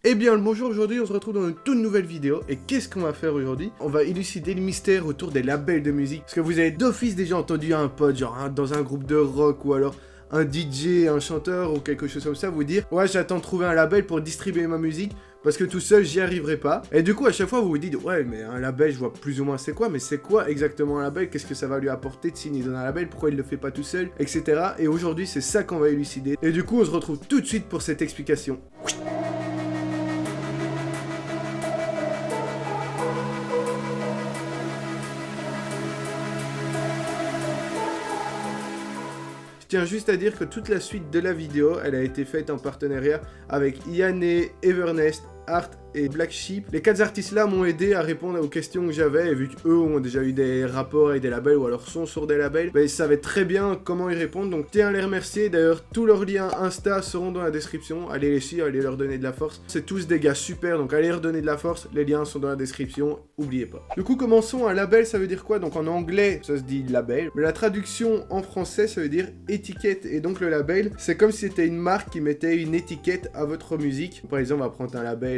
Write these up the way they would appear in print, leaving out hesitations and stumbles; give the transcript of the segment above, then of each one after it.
Eh bien le bonjour, aujourd'hui on se retrouve dans une toute nouvelle vidéo. Et qu'est-ce qu'on va faire aujourd'hui? On va élucider le mystère autour des labels de musique. Parce que vous avez d'office déjà entendu un pote, genre dans un groupe de rock ou alors un DJ, un chanteur ou quelque chose comme ça vous dire: ouais, j'attends de trouver un label pour distribuer ma musique parce que tout seul j'y arriverai pas. Et du coup à chaque fois vous vous dites: ouais, mais un label je vois plus ou moins c'est quoi, mais c'est quoi exactement un label? Qu'est-ce que ça va lui apporter de signer dans un label? Pourquoi il le fait pas tout seul, etc. Et aujourd'hui c'est ça qu'on va élucider. Et du coup on se retrouve tout de suite pour cette explication. Je tiens juste à dire que toute la suite de la vidéo, elle a été faite en partenariat avec Yanné, Evernest, Art et Black Sheep. Les 4 artistes là m'ont aidé à répondre aux questions que j'avais, et vu qu'eux ont déjà eu des rapports avec des labels ou alors sont sur des labels, ils savaient très bien comment y répondre, donc tiens à les remercier. D'ailleurs tous leurs liens Insta seront dans la description, allez les suivre, allez leur donner de la force, c'est tous des gars super, donc allez leur donner de la force, les liens sont dans la description, oubliez pas. Du coup commençons. Un label ça veut dire quoi? Donc en anglais ça se dit label, mais la traduction en français ça veut dire étiquette, et donc le label c'est comme si c'était une marque qui mettait une étiquette à votre musique. Par exemple on va prendre un label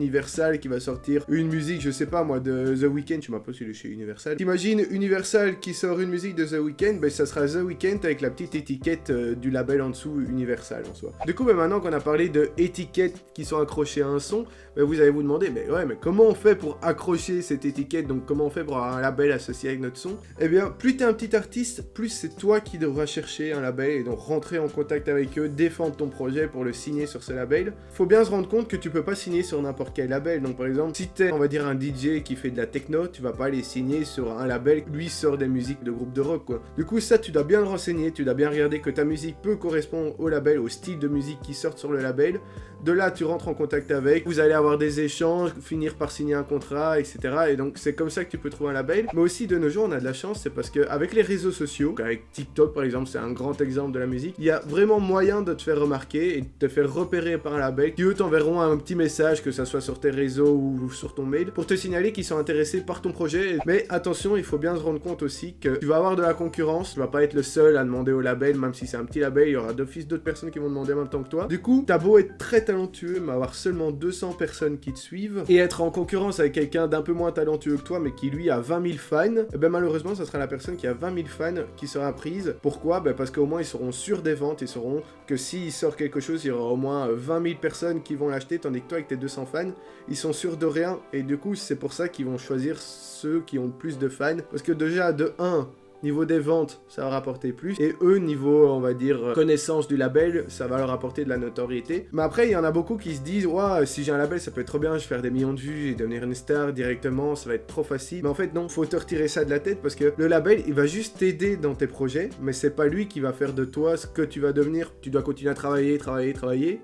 Universal qui va sortir une musique, je sais pas moi, de The Weeknd, je sais pas s'il est chez Universal. T'imagines Universal qui sort une musique de The Weeknd, ça sera The Weeknd avec la petite étiquette du label en dessous, Universal en soi. Du coup, maintenant qu'on a parlé de étiquettes qui sont accrochées à un son, vous allez vous demander, mais comment on fait pour accrocher cette étiquette? Donc comment on fait pour avoir un label associé avec notre son? Eh bien, plus t'es un petit artiste, plus c'est toi qui devras chercher un label et donc rentrer en contact avec eux, défendre ton projet pour le signer sur ce label. Faut bien se rendre compte que tu peux pas signer sur n'importe quel label. Donc par exemple, si t'es, on va dire, un DJ qui fait de la techno, tu vas pas aller signer sur un label, lui sort des musiques de groupe de rock quoi. Du coup ça tu dois bien le renseigner, tu dois bien regarder que ta musique peut correspondre au label, au style de musique qui sort sur le label. De là tu rentres en contact avec, vous allez avoir des échanges, finir par signer un contrat, etc. Et donc c'est comme ça que tu peux trouver un label. Mais aussi de nos jours on a de la chance, c'est parce que avec les réseaux sociaux, avec TikTok par exemple, c'est un grand exemple de la musique, il y a vraiment moyen de te faire remarquer et de te faire repérer par un label qui eux t'enverront un petit message, que ça soit sur tes réseaux ou sur ton mail, pour te signaler qu'ils sont intéressés par ton projet. Mais attention, il faut bien se rendre compte aussi que tu vas avoir de la concurrence, tu vas pas être le seul à demander au label, même si c'est un petit label, il y aura d'office d'autres personnes qui vont demander en même temps que toi. Du coup, t'as beau être très talentueux, mais avoir seulement 200 personnes qui te suivent, et être en concurrence avec quelqu'un d'un peu moins talentueux que toi, mais qui lui a 20 000 fans, malheureusement, ça sera la personne qui a 20 000 fans qui sera prise. Pourquoi? Parce qu'au moins, ils seront sûrs des ventes, ils sauront que s'il sort quelque chose, il y aura au moins 20 000 personnes qui vont l'acheter, tandis que toi, avec tes 200 fans, ils sont sûrs de rien, et du coup c'est pour ça qu'ils vont choisir ceux qui ont le plus de fans, parce que déjà de 1, niveau des ventes, ça va rapporter plus. Et eux, niveau, on va dire, connaissance du label, ça va leur apporter de la notoriété. Mais après, il y en a beaucoup qui se disent: ouais, si j'ai un label, ça peut être trop bien, je vais faire des millions de vues et devenir une star directement, ça va être trop facile. Mais en fait, non, faut te retirer ça de la tête, parce que le label, il va juste t'aider dans tes projets, mais c'est pas lui qui va faire de toi ce que tu vas devenir. Tu dois continuer à travailler.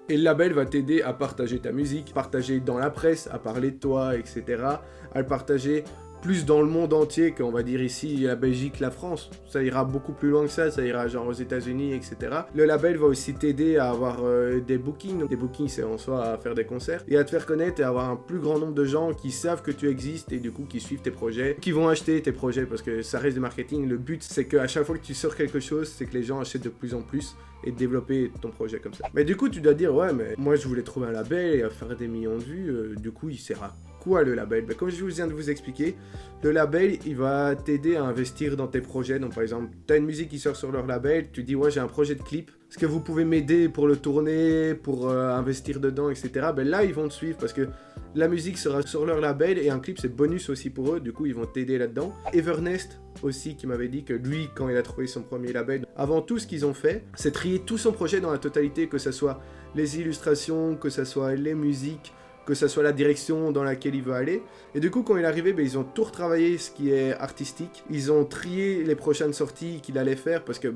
Et le label va t'aider à partager ta musique, partager dans la presse, à parler de toi, etc. À le partager plus dans le monde entier qu'on va dire ici la Belgique, la France. Ça ira beaucoup plus loin que ça ira genre aux États-Unis, etc. Le label va aussi t'aider à avoir des bookings. Donc, des bookings, c'est en soi à faire des concerts et à te faire connaître et à avoir un plus grand nombre de gens qui savent que tu existes et du coup qui suivent tes projets, qui vont acheter tes projets, parce que ça reste du marketing. Le but c'est qu'à chaque fois que tu sors quelque chose, c'est que les gens achètent de plus en plus et développer ton projet comme ça. Mais du coup tu dois dire: ouais, mais moi je voulais trouver un label et faire des millions de vues, du coup il sert à quoi le label? Comme je viens de vous expliquer, le label il va t'aider à investir dans tes projets. Donc par exemple, tu as une musique qui sort sur leur label, tu dis: ouais, j'ai un projet de clip, est-ce que vous pouvez m'aider pour le tourner, pour investir dedans, etc. Là ils vont te suivre parce que la musique sera sur leur label et un clip c'est bonus aussi pour eux, du coup ils vont t'aider là-dedans. Evernest aussi qui m'avait dit que lui, quand il a trouvé son premier label, avant tout ce qu'ils ont fait, c'est trier tout son projet dans la totalité, que ce soit les illustrations, que ce soit les musiques, que ça soit la direction dans laquelle il veut aller. Et du coup quand il est arrivé, ils ont tout retravaillé ce qui est artistique, ils ont trié les prochaines sorties qu'il allait faire, parce que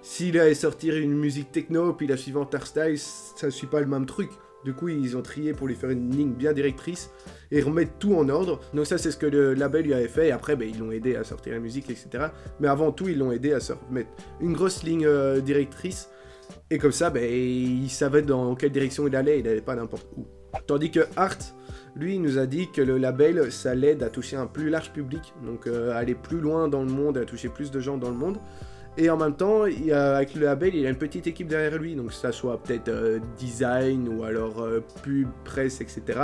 s'il allait sortir une musique techno puis la suivante hardstyle, ça ne suit pas le même truc. Du coup ils ont trié pour lui faire une ligne bien directrice et remettre tout en ordre. Donc ça c'est ce que le label lui avait fait, et après ils l'ont aidé à sortir la musique, etc. Mais avant tout ils l'ont aidé à se mettre une grosse ligne directrice, et comme ça il savait dans quelle direction il allait pas n'importe où. Tandis que Art, lui, il nous a dit que le label, ça l'aide à toucher un plus large public, donc aller plus loin dans le monde, à toucher plus de gens dans le monde. Et en même temps, avec le label, il a une petite équipe derrière lui, donc que ça soit peut-être design ou alors pub, presse, etc.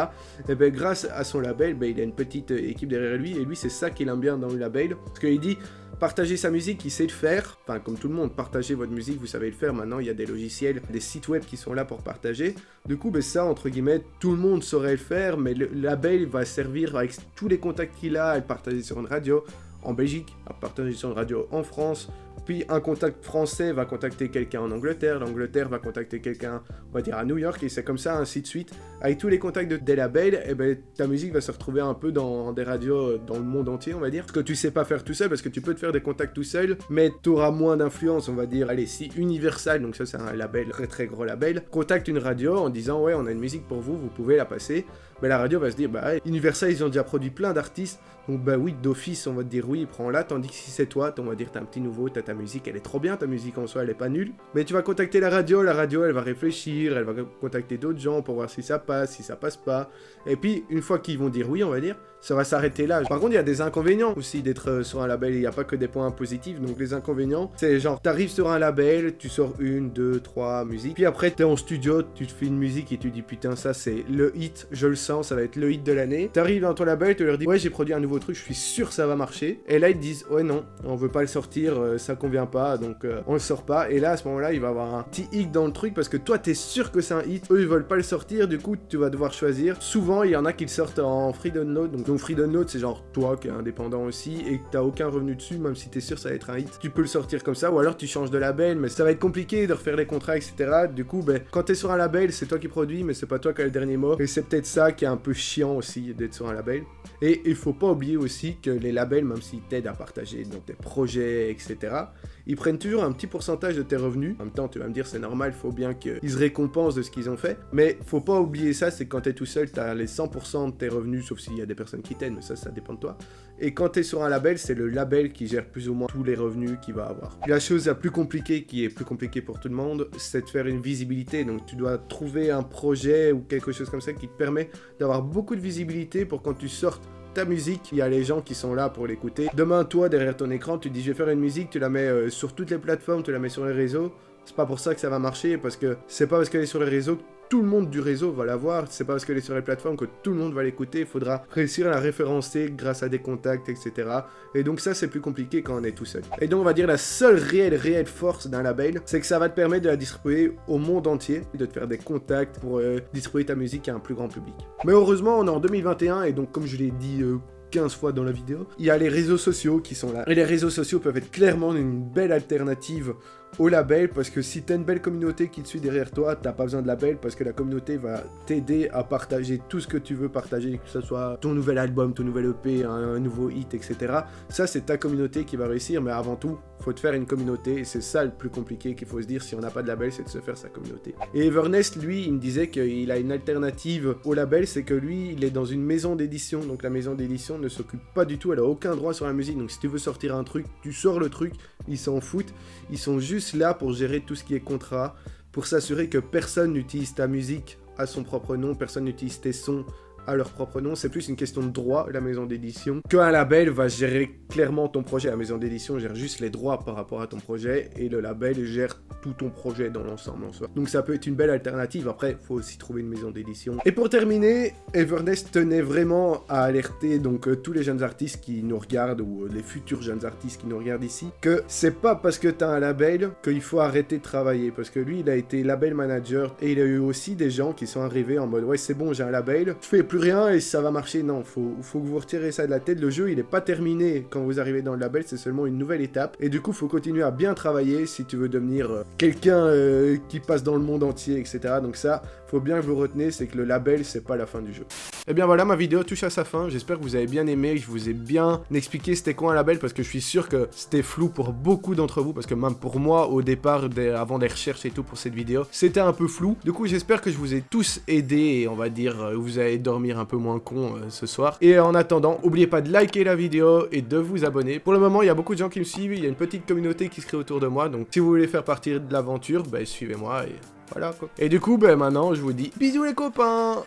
Et ben grâce à son label, ben, il a une petite équipe derrière lui, et lui c'est ça qu'il aime bien dans le label, parce qu'il dit partager sa musique, il sait le faire, enfin comme tout le monde, partager votre musique, vous savez le faire, maintenant il y a des logiciels, des sites web qui sont là pour partager, du coup ben ça entre guillemets, tout le monde saurait le faire, mais le label va servir avec tous les contacts qu'il a à le partager sur une radio en Belgique, à partager sur une radio en France, puis un contact français va contacter quelqu'un en Angleterre, l'Angleterre va contacter quelqu'un, on va dire à New York, et c'est comme ça, ainsi de suite. Avec tous les contacts des labels, et ben, ta musique va se retrouver un peu dans des radios dans le monde entier, on va dire. Ce que tu sais pas faire tout seul, parce que tu peux te faire des contacts tout seul, mais tu auras moins d'influence, on va dire. Allez, si Universal, donc ça c'est un label, très très gros label, contacte une radio en disant ouais, on a une musique pour vous, vous pouvez la passer. Ben, la radio va se dire bah Universal, ils ont déjà produit plein d'artistes, donc bah oui, d'office, on va te dire oui, prends-la, tandis que si c'est toi, on va dire t'as un petit nouveau, t'as ta musique, elle est trop bien, ta musique en soi, elle est pas nulle. Mais tu vas contacter la radio, elle va réfléchir, elle va contacter d'autres gens pour voir si ça passe pas. Et puis, une fois qu'ils vont dire oui, on va dire, ça va s'arrêter là. Par contre, il y a des inconvénients aussi d'être sur un label, il n'y a pas que des points positifs, donc les inconvénients, c'est genre, t'arrives sur un label, tu sors 1, 2, 3 musiques, puis après t'es en studio, tu te fais une musique et tu dis putain, ça c'est le hit, je le sens, ça va être le hit de l'année. T'arrives dans ton label, tu leur dis ouais, j'ai produit un nouveau truc, je suis sûr ça va marcher. Et là ils te disent ouais non, on veut pas le sortir, ça convient pas, donc on le sort pas. Et là à ce moment-là, il va y avoir un petit hic dans le truc parce que toi t'es sûr que c'est un hit, eux ils veulent pas le sortir, du coup tu vas devoir choisir. Souvent il y en a qui le sortent en free download, donc free download c'est genre toi qui es indépendant aussi et que t'as aucun revenu dessus, même si t'es sûr ça va être un hit, tu peux le sortir comme ça, ou alors tu changes de label, mais ça va être compliqué de refaire les contrats, etc. Du coup ben quand t'es sur un label, c'est toi qui produis, mais c'est pas toi qui as le dernier mot, et c'est peut-être ça qui est un peu chiant aussi d'être sur un label. Et il faut pas oublier aussi que les labels, même s'ils t'aident à partager donc tes projets, etc., ils prennent toujours un petit pourcentage de tes revenus. En même temps, tu vas me dire, c'est normal, il faut bien qu'ils se récompensent de ce qu'ils ont fait. Mais faut pas oublier ça, c'est que quand t'es tout seul, t'as les 100% de tes revenus, sauf s'il y a des personnes qui t'aident, mais ça dépend de toi. Et quand t'es sur un label, c'est le label qui gère plus ou moins tous les revenus qu'il va avoir. La chose la plus compliquée, qui est plus compliquée pour tout le monde, c'est de faire une visibilité. Donc tu dois trouver un projet ou quelque chose comme ça qui te permet d'avoir beaucoup de visibilité pour quand tu sortes ta musique, il y a les gens qui sont là pour l'écouter. Demain, toi, derrière ton écran, tu dis je vais faire une musique, tu la mets sur toutes les plateformes, tu la mets sur les réseaux. C'est pas pour ça que ça va marcher, parce que c'est pas parce qu'elle est sur les réseaux que tout le monde du réseau va la voir, c'est pas parce qu'elle est sur les plateformes que tout le monde va l'écouter, il faudra réussir à la référencer grâce à des contacts, etc. Et donc ça, c'est plus compliqué quand on est tout seul. Et donc on va dire la seule réelle force d'un label, c'est que ça va te permettre de la distribuer au monde entier, de te faire des contacts pour distribuer ta musique à un plus grand public. Mais heureusement, on est en 2021, et donc comme je l'ai dit 15 fois dans la vidéo, il y a les réseaux sociaux qui sont là. Et les réseaux sociaux peuvent être clairement une belle alternative au label, parce que si t'as une belle communauté qui te suit derrière toi, t'as pas besoin de label, parce que la communauté va t'aider à partager tout ce que tu veux partager, que ce soit ton nouvel album, ton nouvel EP, un nouveau hit, etc. Ça, c'est ta communauté qui va réussir, mais avant tout, faut te faire une communauté, et c'est ça le plus compliqué qu'il faut se dire si on n'a pas de label, c'est de se faire sa communauté. Et Evernest, lui, il me disait qu'il a une alternative au label, c'est que lui, il est dans une maison d'édition, donc la maison d'édition ne s'occupe pas du tout, elle a aucun droit sur la musique, donc si tu veux sortir un truc, tu sors le truc, ils s'en foutent, ils sont juste là pour gérer tout ce qui est contrat, pour s'assurer que personne n'utilise ta musique à son propre nom, personne n'utilise tes sons à leur propre nom, c'est plus une question de droit, la maison d'édition, qu'un label va gérer clairement ton projet. La maison d'édition gère juste les droits par rapport à ton projet, et le label gère tout ton projet dans l'ensemble en soi. Donc ça peut être une belle alternative, après, il faut aussi trouver une maison d'édition. Et pour terminer, Evernest tenait vraiment à alerter donc tous les jeunes artistes qui nous regardent, ou les futurs jeunes artistes qui nous regardent ici, que c'est pas parce que t'as un label qu'il faut arrêter de travailler, parce que lui, il a été label manager, et il a eu aussi des gens qui sont arrivés en mode ouais, c'est bon, j'ai un label, je fais plus rien et ça va marcher. Non, faut que vous retirez ça de la tête. Le jeu, il est pas terminé quand vous arrivez dans le label, c'est seulement une nouvelle étape, et du coup, faut continuer à bien travailler si tu veux devenir quelqu'un qui passe dans le monde entier, etc. Donc ça, faut bien que vous retenez, c'est que le label, c'est pas la fin du jeu. Et bien voilà, ma vidéo touche à sa fin. J'espère que vous avez bien aimé, que je vous ai bien expliqué c'était quoi un label, parce que je suis sûr que c'était flou pour beaucoup d'entre vous, parce que même pour moi, au départ, avant des recherches et tout pour cette vidéo, c'était un peu flou. Du coup, j'espère que je vous ai tous aidés, et on va dire, vous allez dormir un peu moins con ce soir. Et en attendant, n'oubliez pas de liker la vidéo et de vous abonner. Pour le moment, il y a beaucoup de gens qui me suivent, il y a une petite communauté qui se crée autour de moi, donc si vous voulez faire partie de l'aventure, ben suivez-moi et voilà quoi. Et du coup, ben maintenant, je vous dis bisous les copains.